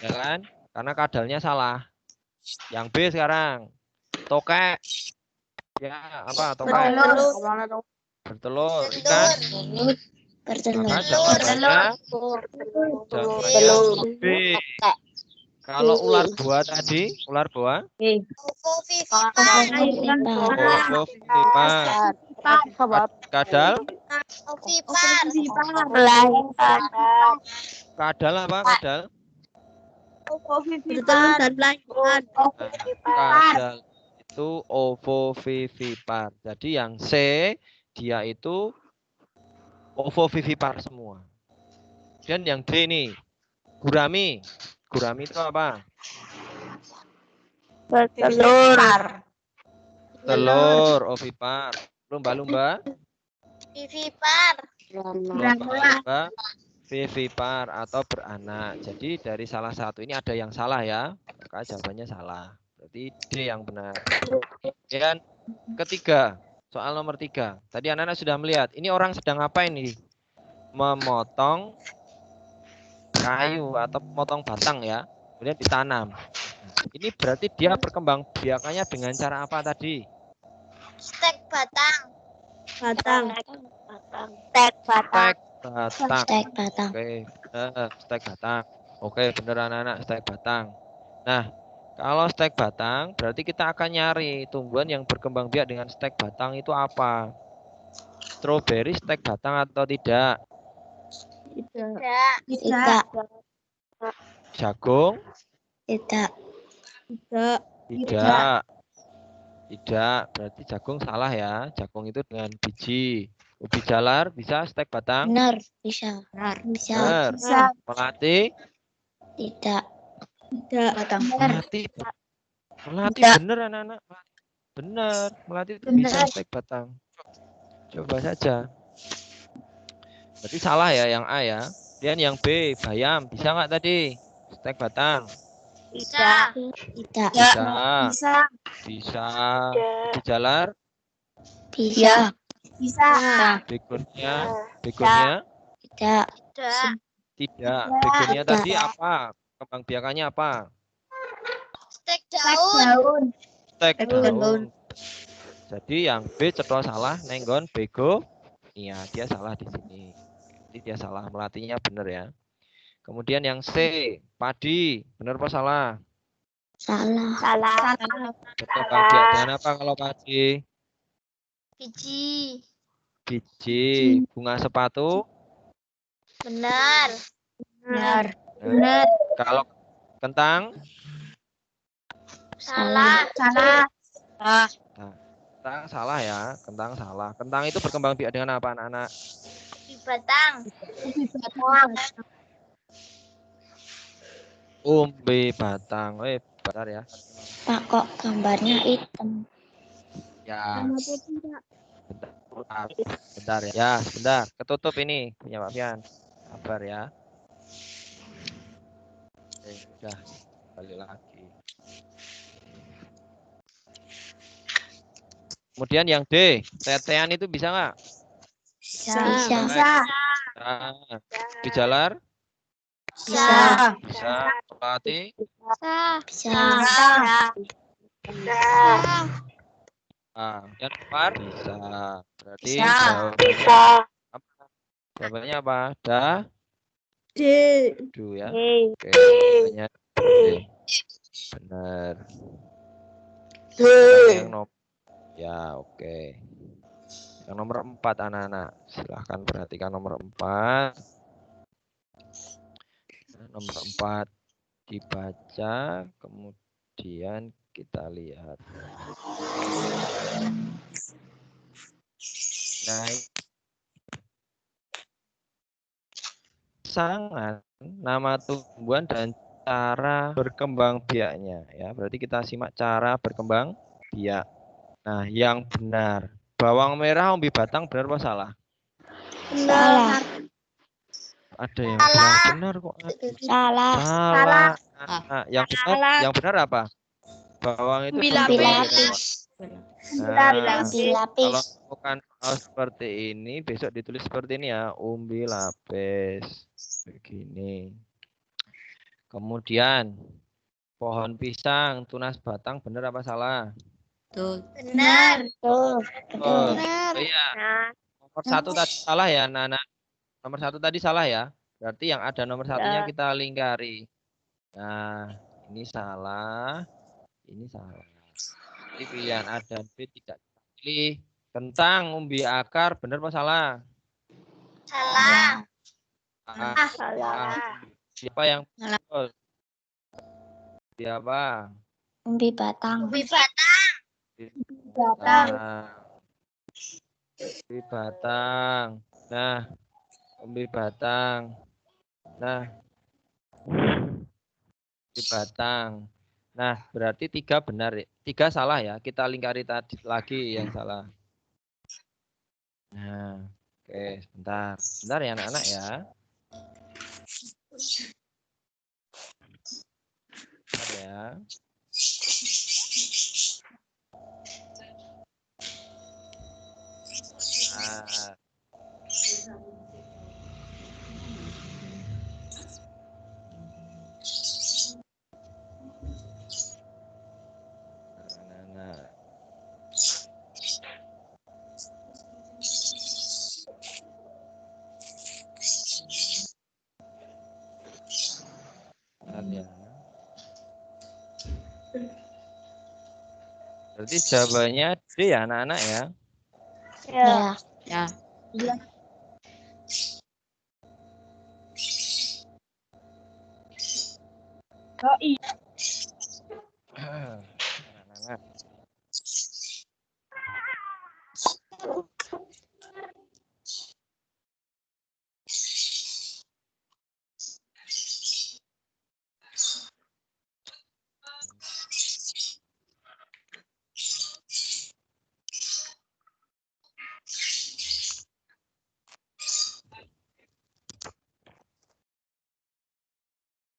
ya kan? Karena kadalnya salah. Yang B sekarang, tokek. Ya, apa? Tokek. Bertelur. Ikan? Maka jawabannya B. Kalau ular boa tadi, ular boa? Ovovivipar. Kadal? Kadal apa? Kadal? Kadal itu ovovivipar. Jadi yang C dia itu ovovivipar semua. Dan yang D ini gurami. Gurami itu apa? Telur, ovipar. Lumba-lumba? Lumba-lumba vivipar atau beranak. Jadi dari salah satu ini ada yang salah ya. Maka jawabannya salah. Berarti D yang benar. Dan ketiga, soal nomor 3. Tadi anak-anak sudah melihat. Ini orang sedang apa ini? Memotong kayu atau memotong batang ya. Kemudian ditanam. Ini berarti dia berkembang biakannya dengan cara apa tadi? Stek batang. Stek batang. Stek batang. Oke, stek batang. Oke, bener anak-anak, stek batang. Nah, kalau stek batang, berarti kita akan nyari tumbuhan yang berkembang biak dengan stek batang itu apa? Stroberi stek batang atau tidak? Tidak. Jagung? Tidak. Tidak. Tidak, berarti jagung salah ya. Jagung itu dengan biji. Ubi jalar bisa stek batang? Benar. Bisa. Benar. Melati? Tidak. Melati. Melati benar anak-anak. Benar. Melati itu bisa stek batang. Coba saja. Berarti salah ya yang A ya. Dan yang B, bayam. Bisa nggak tadi? Stek batang? Bisa. Tidak. Bisa. Bisa. Ubi jalar? Bisa. Begonia? Tidak. Tidak. Begonia tadi apa? Kembang biakannya apa? Stek daun. Stek daun. Jadi yang B cetha salah, nenggon bego. Iya, dia salah di sini. Jadi dia salah, melatinya benar ya. Kemudian yang C, padi. Benar apa salah? Salah. Berkembang biak dengan apa kalau padi? Biji. Biji. Bunga sepatu? Benar. Kalau kentang? Salah. Kentang salah ya, kentang salah. Kentang itu berkembang biak dengan apa anak-anak? Ubi batang. Umbi batang. Bentar ya. Pak, kok gambarnya hitam? Ya. Bentar ya. Ya, sebentar. Ketutup ini punya Pak Fian. Sabar ya. Udah. Balik lagi. Kemudian yang D, tetean itu bisa nggak? Bisa. Ubi jalar? Bisa. Bisa. Melati? Bisa. Yang keempat? Bisa. Berarti Bisa. jawabannya apa? D ya. Oke. Jawabannya D. Benar. Yang nomor ya, oke. Yang nomor 4 anak-anak. Silahkan perhatikan nomor 4. Nomor 4 dibaca, kemudian kita lihat. Nah, pasangan nama tumbuhan dan cara berkembang biaknya ya. Berarti kita simak cara berkembang biak. Nah, yang benar. Bawang merah umbi batang benar apa salah? Salah. Ada yang bilang benar kok. Salah. Salah. Nah, yang Salah. benar apa? Bawang itu Umbi seperti lapis. Nah, Umbi kalau lapis. bukan seperti ini, besok ditulis seperti ini ya, umbi lapis. Begini. Kemudian pohon pisang, tunas batang, benar apa salah? Tuh. Benar. Oh, Benar. oh iya. Nomor satu tadi salah ya, Nana. Nomor satu tadi salah ya. Berarti yang ada nomor satunya kita lingkari. Nah, ini salah. Ini salah. Jadi pilihan A dan B tidak dipilih. Kentang, umbi akar, benar apa salah? Salah. Salah. Siapa yang betul? Siapa? Umbi batang. Umbi batang. Batang. Umbi batang. Nah, umbi batang. Nah, umbi batang. Nah, berarti 3 benar. 3 salah ya. Kita lingkari tadi lagi yang salah. Nah, oke, sebentar. Sebentar ya anak-anak ya. Sebentar ya. Nah, nah. Bentar ya. Berarti jawabannya D ya anak-anak ya. Ya. Ya. Oh iya. Anak-anak.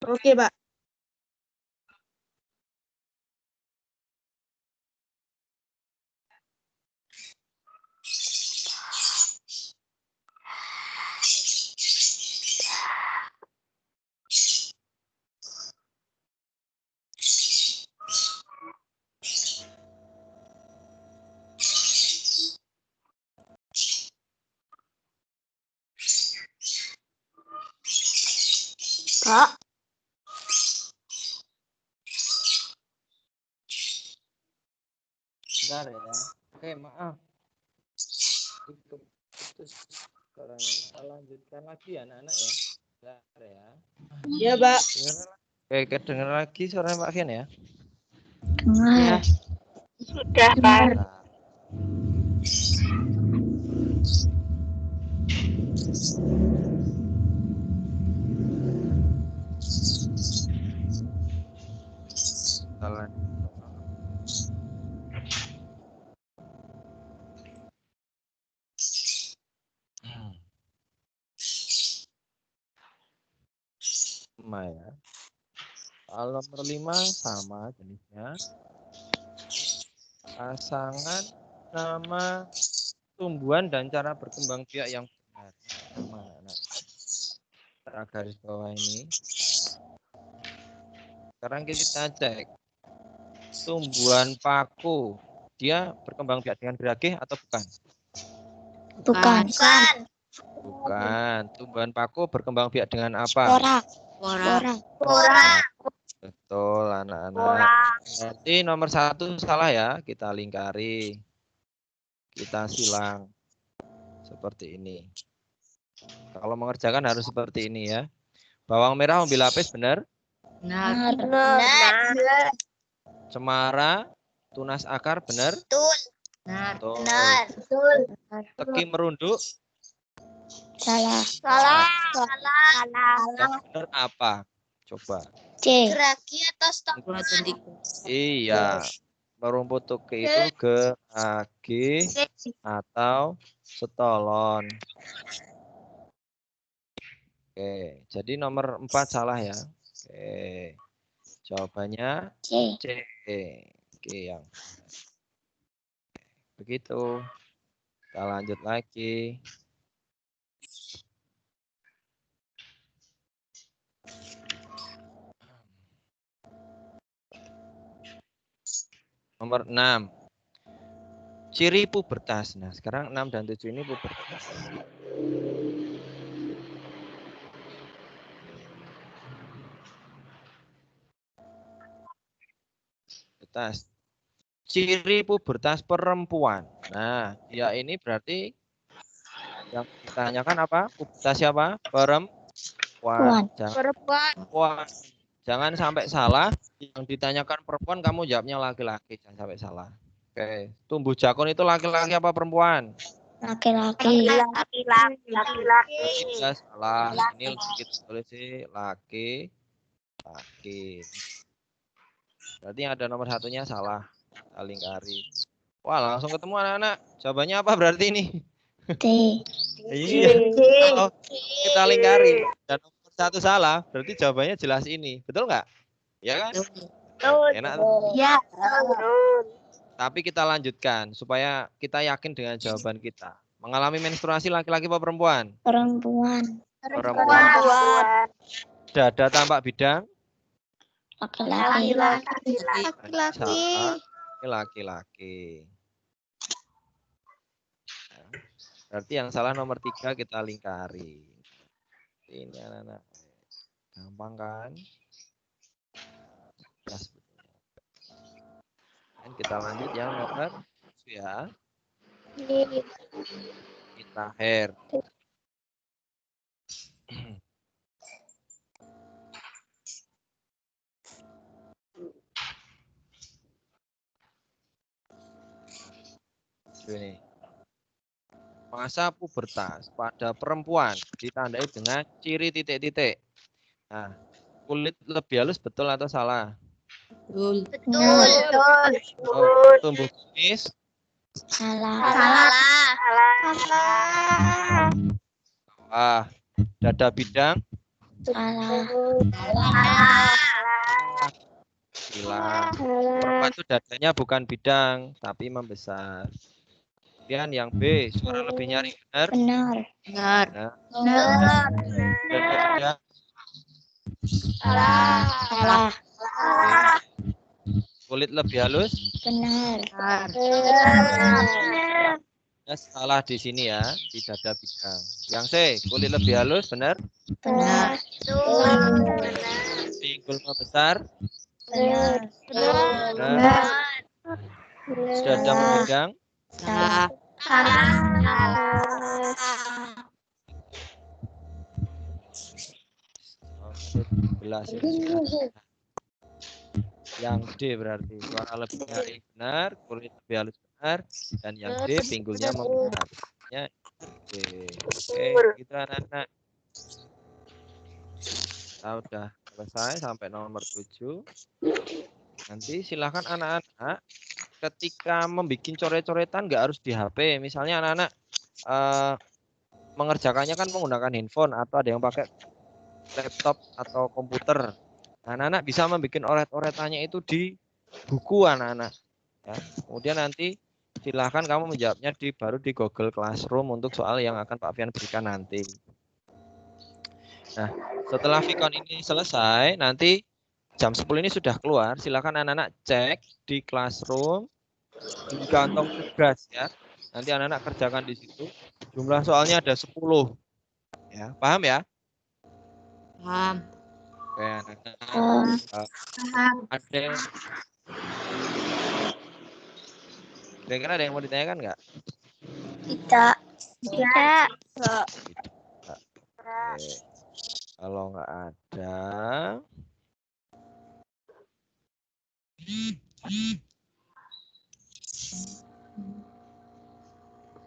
Oke, Pak. Pak. Bentar ya. Oke, maaf. Itu sekarang kita lanjutkan lagi ya anak-anak ya. Bentar ya. Iya, Pak. Oke, kedengar lagi suaranya Pak Fian ya. Dengar. Sudah, Pak. Bentar. Salah. Sama ya. Kalau nomor 5 sama jenisnya. Pasangan nama tumbuhan dan cara berkembang biak yang benar. Sama anak-anak. Kita garis bawah ini. Sekarang kita cek. Tumbuhan paku. Dia berkembang biak dengan geragih atau bukan? Bukan. Bukan. Bukan. Tumbuhan paku berkembang biak dengan apa? Spora. Spora. Spora. Betul, anak-anak. Berarti nomor 1 salah ya. Kita lingkari. Kita silang. Seperti ini. Kalau mengerjakan harus seperti ini ya. Bawang merah umbi lapis benar? Benar. Benar. Cemara, tunas akar benar? Betul. Benar. Betul. Benar. Betul. Teki merunduk, Salah. Salah. Salah. yang benar apa? Coba. C. Geraki atau stop? Iya. Merumput tuki itu geragi atau setolon. Oke, jadi nomor 4 salah ya. Oke. Jawabannya C. C. Oke, yang begitu. Kita lanjut lagi. Nomor 6. Ciri pubertas. Nah, sekarang 6 dan 7 ini pubertas. Pubertas. Ciri pubertas perempuan. Nah, dia ini berarti yang ditanyakan apa? Pubertas siapa? Perempuan. Perempuan. Jangan sampai salah. Yang ditanyakan perempuan, kamu jawabnya laki-laki. Jangan sampai salah. Oke. Tumbuh jakun itu laki-laki apa perempuan? Laki-laki. Laki-laki. Tidak salah. Ini kita tulis sih laki. Berarti yang ada nomor satunya salah. Kita lingkari. Wah, langsung ketemu anak-anak. Jawabannya apa berarti ini? D. Iya. Kalau kita lingkari dan nomor satu salah, berarti jawabannya jelas ini. Betul nggak? Ya kan? Betul. Enak. Ya. Betul. Tapi kita lanjutkan supaya kita yakin dengan jawaban kita. Mengalami menstruasi laki-laki apa perempuan? Perempuan. Perempuan. Dada tampak bidang? Laki-laki. Laki-laki. Laki-laki. Berarti yang salah nomor 3 kita lingkari. Ini anak-anak. Gampang kan? Dan kita lanjut yang nomor 7 ya. Kita hair. Ini. Masa pubertas pada perempuan ditandai dengan ciri titik-titik. Nah, kulit lebih halus betul atau salah? Betul. Tumbuh kumis Salah. salah. Dada bidang Salah. gila. Perempuan itu dadanya bukan bidang tapi membesar. Kemudian yang B, suara lebih nyaring benar? Benar. Nah, Benar. dada bidang Salah. kulit lebih halus? Benar. Ya, salah di sini ya, di dada bidang. Yang C, kulit lebih halus, benar? Benar. Pinggul membesar, Benar. benar. Dada membidang, Salah. belas ini. Yang D berarti suara lebih nyaring benar, kulit lebih halus benar, dan yang D pinggulnya membesar. Ya, oke, gitu anak-anak. Kita udah selesai sampai nomor 7. Nanti silahkan anak-anak ketika membuat coret-coretan nggak harus di HP. Misalnya anak-anak mengerjakannya kan menggunakan handphone atau ada yang pakai laptop atau komputer. Anak-anak bisa membuat oret-oretannya itu di buku anak-anak. Ya. Kemudian nanti silahkan kamu menjawabnya baru di Google Classroom untuk soal yang akan Pak Fian berikan nanti. Nah, setelah Vicon ini selesai, nanti jam 10 ini sudah keluar. Silakan anak-anak cek di Classroom, di kantong tugas ya. Nanti anak-anak kerjakan di situ. Jumlah soalnya ada 10. Ya, paham ya? Paham. Oke, anak-anak. Ada yang kira-kira ada yang mau ditanyakan nggak? Tidak. Oke. Kalau nggak ada,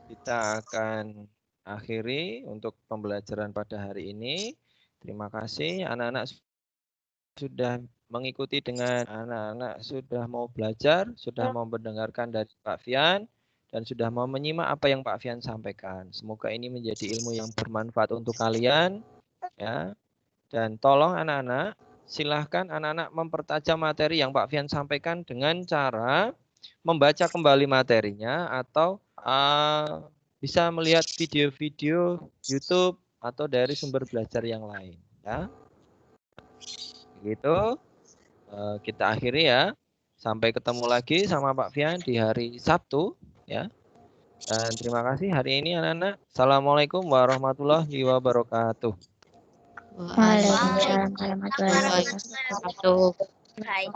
kita akan akhiri untuk pembelajaran pada hari ini. Terima kasih anak-anak sudah mengikuti dengan anak-anak sudah mau belajar, sudah mau mendengarkan dari Pak Fian, dan sudah mau menyimak apa yang Pak Fian sampaikan. Semoga ini menjadi ilmu yang bermanfaat untuk kalian, ya. Dan tolong anak-anak, silahkan anak-anak mempertajam materi yang Pak Fian sampaikan dengan cara membaca kembali materinya atau bisa melihat video-video YouTube atau dari sumber belajar yang lain, ya. Begitu. Kita akhiri ya. Sampai ketemu lagi sama Pak Fian di hari Sabtu, ya. Dan terima kasih hari ini anak-anak. Assalamualaikum warahmatullahi wabarakatuh. Waalaikumsalam warahmatullahi wabarakatuh. Baik.